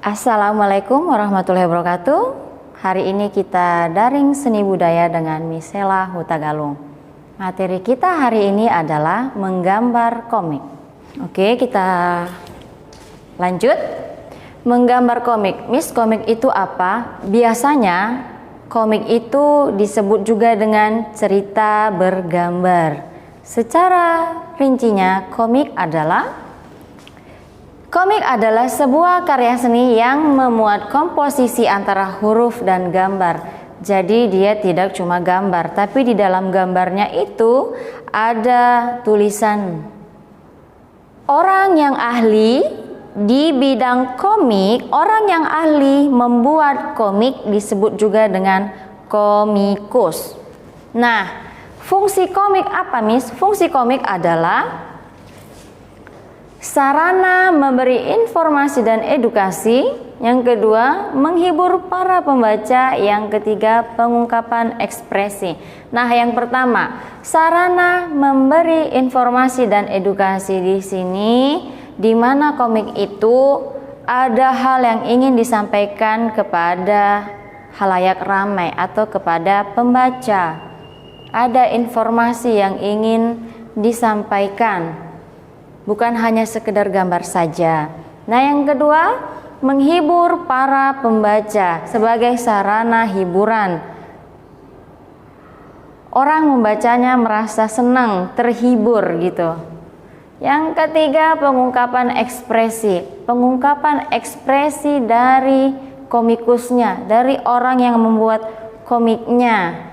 Assalamualaikum warahmatullahi wabarakatuh. Hari ini kita daring seni budaya dengan Miss Sela Hutagalung. Materi kita hari ini adalah menggambar komik. Oke, kita lanjut. Menggambar komik. Miss, komik itu apa? Biasanya komik itu disebut juga dengan cerita bergambar. Secara rincinya, komik adalah sebuah karya seni yang memuat komposisi antara huruf dan gambar. Jadi dia tidak cuma gambar, tapi di dalam gambarnya itu ada tulisan. Orang yang ahli di bidang komik, orang yang ahli membuat komik disebut juga dengan komikus. Nah, fungsi komik apa, Miss? Fungsi komik adalah sarana memberi informasi dan edukasi. Yang kedua, menghibur para pembaca. Yang ketiga, pengungkapan ekspresi. Nah, yang pertama, sarana memberi informasi dan edukasi di sini, di mana komik itu ada hal yang ingin disampaikan kepada halayak ramai atau kepada pembaca. Ada informasi yang ingin disampaikan. Bukan hanya sekedar gambar saja. Nah, yang kedua, menghibur para pembaca sebagai sarana hiburan. Orang membacanya merasa senang, terhibur gitu. Yang ketiga, pengungkapan ekspresi. Pengungkapan ekspresi dari komikusnya, dari orang yang membuat komiknya.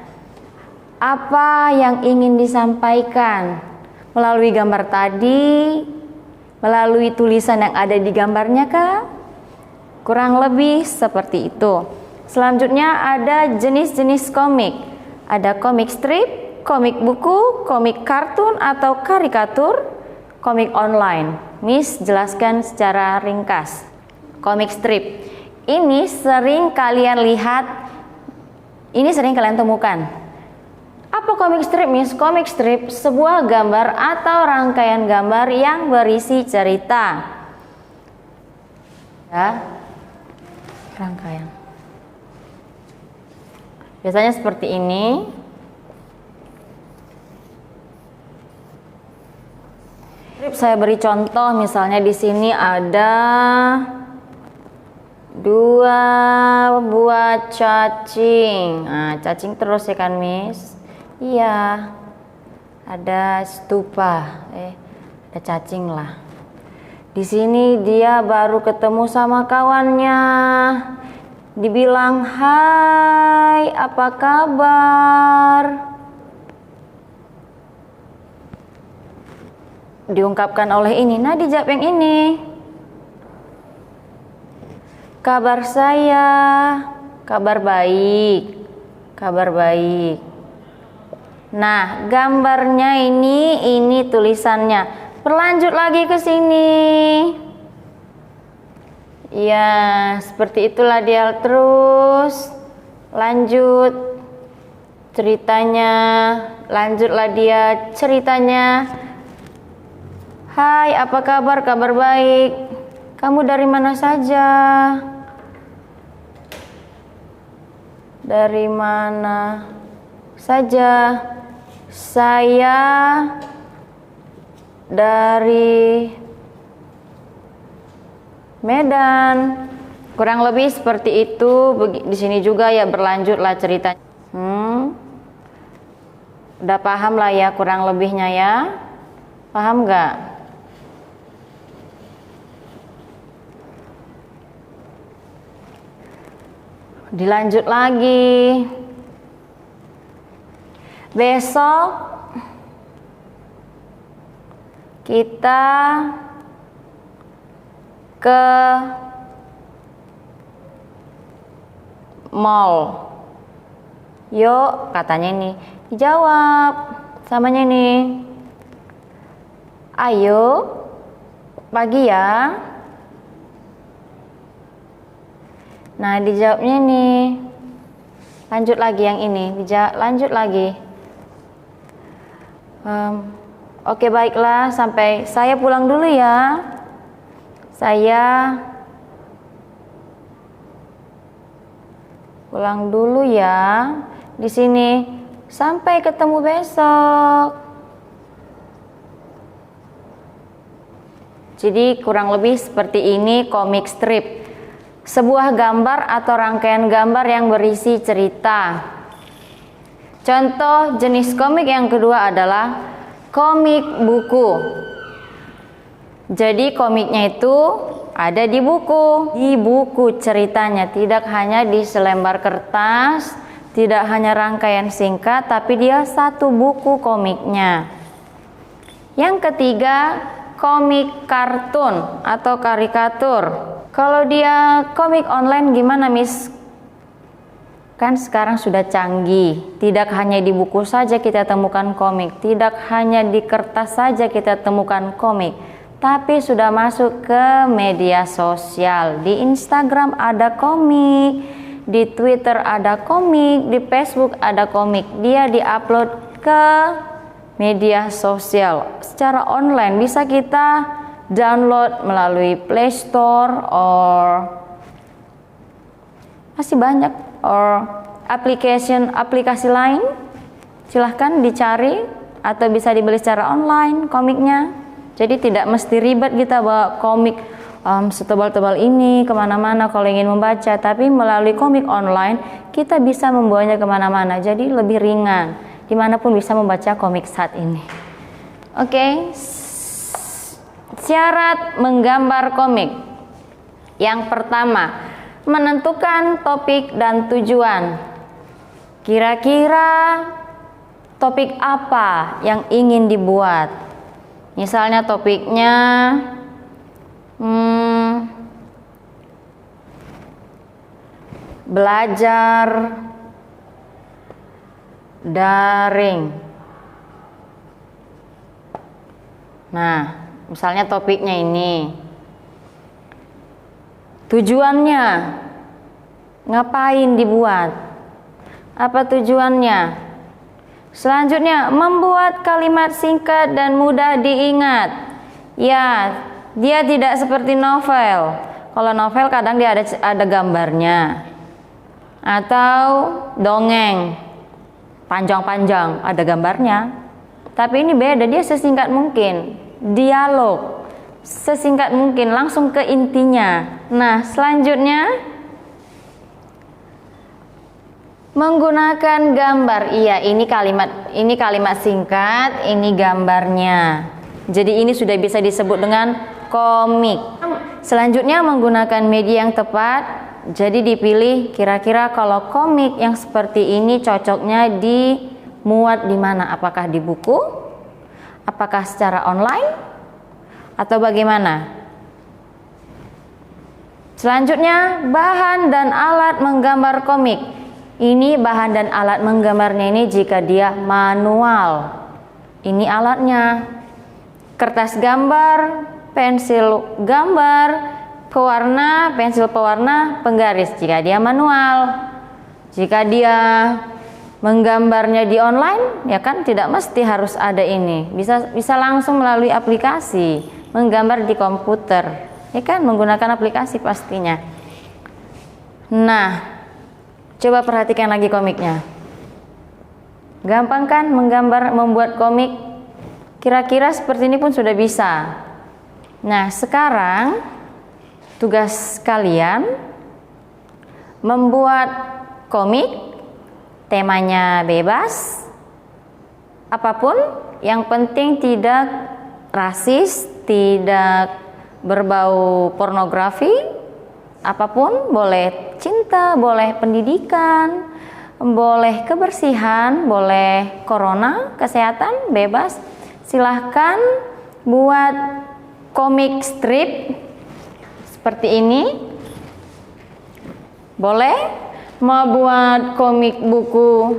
Apa yang ingin disampaikan melalui gambar tadi, melalui tulisan yang ada di gambarnya kah? Kurang lebih seperti itu. Selanjutnya ada jenis-jenis komik. Ada komik strip, komik buku, komik kartun atau karikatur, komik online. Miss jelaskan secara ringkas. Komik strip. Ini sering kalian lihat, ini sering kalian temukan. Apa komik strip, Miss? Komik strip sebuah gambar atau rangkaian gambar yang berisi cerita. Ya, rangkaian. Biasanya seperti ini. Strip saya beri contoh, misalnya di sini ada 2 buah cacing. Nah, cacing terus ya kan, Miss? Iya, ada stupa, ada cacing lah. Di sini dia baru ketemu sama kawannya. Dibilang, "Hai, apa kabar?" Diungkapkan oleh ini. Nah, dijawab yang ini. "Kabar saya, kabar baik, kabar baik." Nah, gambarnya ini tulisannya. Berlanjut lagi ke sini. Ya, seperti itulah dia terus. Lanjut ceritanya. Lanjutlah dia ceritanya. "Hai, apa kabar? Kabar baik. Kamu dari mana saja?" Dari mana saja? Saya dari Medan. Kurang lebih seperti itu. Di sini juga ya berlanjutlah ceritanya. Udah paham lah ya kurang lebihnya ya. Paham nggak? Dilanjut lagi. Besok kita ke mall. Yuk, katanya ini. Dijawab samanya nih. Ayo, pagi ya. Nah, dijawabnya nih. Lanjut lagi yang ini. Lanjut lagi. Oke, baiklah, sampai saya pulang dulu ya. Saya Pulang dulu ya. Di sini. Sampai ketemu besok. Jadi kurang lebih seperti ini komik strip. Sebuah gambar atau rangkaian gambar yang berisi cerita. Contoh jenis komik yang kedua adalah komik buku. Jadi komiknya itu ada di buku. Di buku ceritanya, tidak hanya di selembar kertas, tidak hanya rangkaian singkat, tapi dia satu buku komiknya. Yang ketiga, komik kartun atau karikatur. Kalau dia komik online gimana, Miss? Kan sekarang sudah canggih. Tidak hanya di buku saja kita temukan komik, tidak hanya di kertas saja kita temukan komik, tapi sudah masuk ke media sosial. Di Instagram ada komik, di Twitter ada komik, di Facebook ada komik. Dia diupload ke media sosial secara online. Bisa kita download melalui Play Store or masih banyak or aplikasi lain. Silahkan dicari atau bisa dibeli secara online komiknya. Jadi tidak mesti ribet kita bawa komik setebal-tebal ini kemana-mana kalau ingin membaca, tapi melalui komik online kita bisa membawanya kemana-mana, jadi lebih ringan dimanapun bisa membaca komik saat ini. Oke. Syarat menggambar komik. Yang pertama, menentukan topik dan tujuan. Kira-kira topik apa yang ingin dibuat? Misalnya topiknya belajar daring. Nah, misalnya topiknya ini. Tujuannya ngapain dibuat? Apa tujuannya? Selanjutnya, membuat kalimat singkat dan mudah diingat. Ya, dia tidak seperti novel. Kalau novel kadang dia ada gambarnya. Atau dongeng panjang-panjang ada gambarnya. Tapi ini beda, dia sesingkat mungkin. Dialog sesingkat mungkin, langsung ke intinya. Nah, selanjutnya menggunakan gambar. Iya, ini kalimat singkat, ini gambarnya. Jadi ini sudah bisa disebut dengan komik. Selanjutnya menggunakan media yang tepat. Jadi dipilih kira-kira kalau komik yang seperti ini cocoknya dimuat di mana? Apakah di buku? Apakah secara online? Atau bagaimana? Selanjutnya, bahan dan alat menggambar komik. Ini bahan dan alat menggambarnya ini jika dia manual. Ini alatnya. Kertas gambar, pensil gambar, pewarna, pensil pewarna, penggaris jika dia manual. Jika dia menggambarnya di online, ya kan tidak mesti harus ada ini. Bisa langsung melalui aplikasi, menggambar di komputer. Ya kan, menggunakan aplikasi pastinya. Nah, coba perhatikan lagi komiknya. Gampang kan membuat komik? Kira-kira seperti ini pun sudah bisa. Nah, sekarang tugas kalian membuat komik, temanya bebas, apapun, yang penting tidak rasis, tidak berbau pornografi, apapun, boleh cinta, boleh pendidikan, boleh kebersihan, boleh corona, kesehatan, bebas. Silahkan buat komik strip seperti ini. Boleh mau buat komik buku,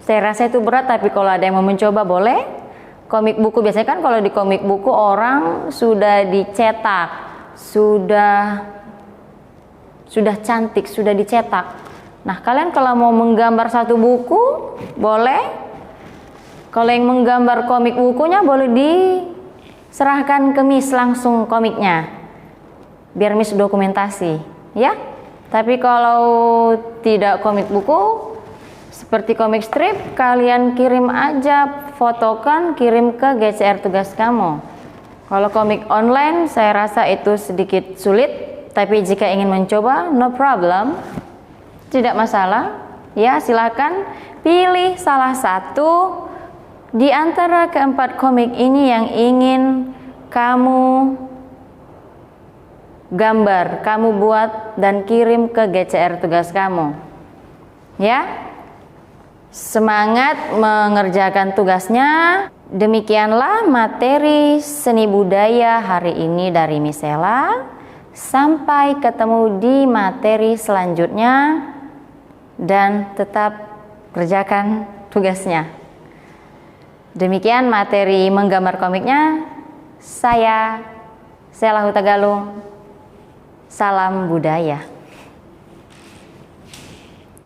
saya rasa itu berat, tapi kalau ada yang mau mencoba boleh. Komik buku biasanya kan kalau di komik buku orang sudah dicetak, sudah cantik, sudah dicetak. Nah, kalian kalau mau menggambar satu buku boleh. Kalau yang menggambar komik bukunya boleh diserahkan ke Miss langsung komiknya, biar Miss dokumentasi, ya. Tapi kalau tidak komik buku, seperti komik strip, kalian kirim aja, fotokan, kirim ke GCR tugas kamu. Kalau komik online, saya rasa itu sedikit sulit, tapi jika ingin mencoba, no problem, tidak masalah. Ya, silakan pilih salah satu di antara keempat komik ini yang ingin kamu gambar, kamu buat dan kirim ke GCR tugas kamu. Ya, semangat mengerjakan tugasnya. Demikianlah materi seni budaya hari ini dari Misela. Sampai ketemu di materi selanjutnya dan tetap kerjakan tugasnya. Demikian materi menggambar komiknya. Saya Sela Hutagalung. Salam budaya.